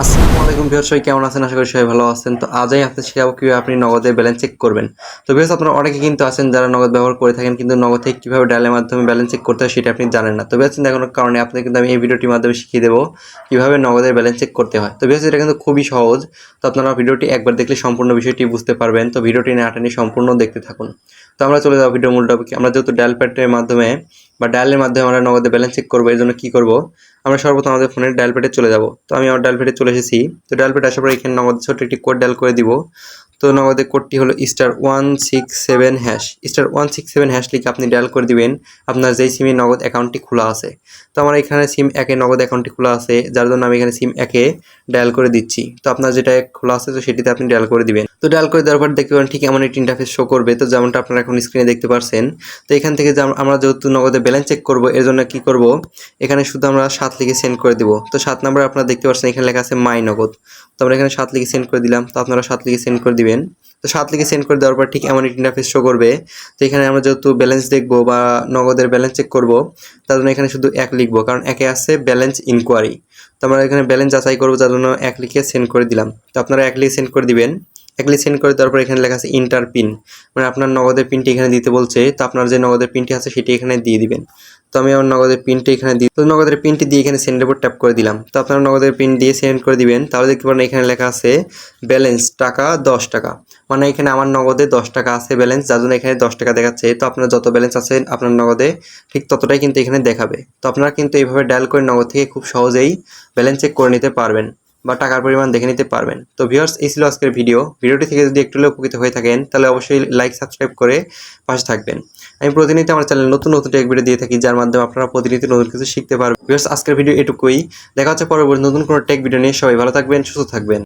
আসসালামু আলাইকুম ভিউয়ার্স, সবাই কেমন আছেন? আশা করি সবাই ভালো আছেন। তো আজই আপনাদের শেখাবো কিভাবে আপনি নগদের ব্যালেন্স চেক করবেন। তো ভিউয়ার্স, আপনারা অনেকে কিন্তু আছেন যারা নগদ ব্যবহার করে থাকেন, কিন্তু নগদ থেকে কিভাবে ডায়ালের মাধ্যমে ব্যালেন্স চেক করতে হয় সেটা আপনি জানেন না। তো ভিউয়ার্স, চিন্তা করার কারণে আপনাদের কিন্তু আমি এই ভিডিওটির মাধ্যমে শিখিয়ে দেবো কিভাবে নগদের ব্যালেন্স চেক করতে হয়। তো ভিউয়ার্স, এটা কিন্তু খুবই সহজ। তো আপনারা ভিডিওটি একবার দেখলে সম্পূর্ণ বিষয়টি বুঝতে পারবেন। তো ভিডিওটি না টেনে সম্পূর্ণ দেখতে থাকুন। তো আমরা চলে যাবো ভিডিওর মূল টপিকে। আমরা যেহেতু ডায়াল প্যাডের মাধ্যমে বা ডায়ালের মাধ্যমে আমরা নগদে ব্যালেন্স চেক করবো, এর জন্য কী করবো, আমরা সর্বপ্রথম আমাদের ফোনের ডায়াল প্যাডে চলে যাব। তো আমি আমার ডায়াল প্যাডে চলে এসেছি। তো ডায়াল প্যাডে আসার পর এখানে নগদ ছোট্ট একটি কোড ডায়াল করে দিব। তো নগদের কোডটি হলো *167# *167# লিখে আপনি ডায়াল করে দিবেন আপনার যেই সিমে নগদ অ্যাকাউন্টটি খোলা আছে। তো আমার এখানে সিম একে নগদ অ্যাকাউন্টটি খোলা আছে, যার জন্য আমি এখানে সিম একে ডায়াল করে দিচ্ছি। তো আপনার যেটা খোলা আছে তো সেটিতে আপনি ডায়াল করে দিবেন। তো ডায়াল করে দেওয়ার পর দেখতে পাবেন ঠিক এমন একটি ইন্টারফেস শো করবে। তো যেমনটা আপনারা এখন স্ক্রিনে দেখতে পাচ্ছেন। তো এখান থেকে যে আমরা যেহেতু নগদে ব্যালেন্স চেক করব, এর জন্য কি করব, এখানে শুধু আমরা 7 লিখে সেন্ড করে দিব। তো 7 নাম্বার আপনারা দেখতে পাচ্ছেন এখানে লেখা আছে মাই নগদ। তো আমরা এখানে 7 লিখে সেন্ড করে দিলাম। তো আপনারা 7 লিখে সেন্ড করে দিবেন। তো 7 লিখে সেন্ড করে দেওয়ার পর ঠিক এমন একটি ইন্টারফেস শো করবে। তো এখানে আমরা যেহেতু ব্যালেন্স দেখবো বা নগদের ব্যালেন্স চেক করব, তার জন্য এখানে শুধু 1 লিখবো, কারণ একে আছে ব্যালেন্স ইনকোয়ারি। তো আমরা এখানে ব্যালেন্স যাচাই করবো, যার জন্য 1 লিখে সেন্ড করে দিলাম। তো আপনারা 1 লিখে সেন্ড করে দিবেন। 1 লিখে সেন্ড করে দেওয়ার পর এখানে লেখা আছে ইন্টার পিন, মানে আপনার নগদের পিনটি এখানে দিতে বলছে। তো আপনার যে নগদের পিনটি আছে সেটি এখানে দিয়ে দিবেন। তো আমি আমার নগদের পিনটি এখানে দিই। তো নগদের পিনটি দিয়ে এখানে সেন্ডের উপর ট্যাপ করে দিলাম। তো আপনারা নগদের পিন দিয়ে সেন্ড করে দিবেন। তাহলে দেখতে পারেন এখানে লেখা আছে ব্যালেন্স টাকা 10 টাকা, মানে এখানে আমার নগদে 10 টাকা আছে ব্যালেন্স, যার জন্য এখানে 10 টাকা দেখাচ্ছে। তো আপনার যত ব্যালেন্স আছে আপনার নগদে ঠিক ততটাই কিন্তু এখানে দেখাবে। তো আপনারা কিন্তু এইভাবে ডায়াল করে নগদ থেকে খুব সহজেই ব্যালেন্স চেক করে নিতে পারবেন বা টাকার পরিমাণ দেখে নিতে পারবেন। তো ভিউয়ার্স, এই ছিল আজকের ভিডিওটি থেকে যদি একটু হলেও উপকৃত হয়ে থাকেন তাহলে অবশ্যই লাইক সাবস্ক্রাইব করে পাশে থাকবেন। আমি প্রতিনিয়ত আমার চ্যানেলে নতুন টেক ভিডিও দিয়ে থাকি, যার মাধ্যমে আপনারা প্রতিনিয়ত নতুন কিছু শিখতে পারবেন। ভিউয়ার্স, আজকের ভিডিও এটুকুই। দেখা হচ্ছে পরবর্তী নতুন কোনো টেক ভিডিও নিয়ে। সবাই ভালো থাকবেন, সুস্থ থাকবেন।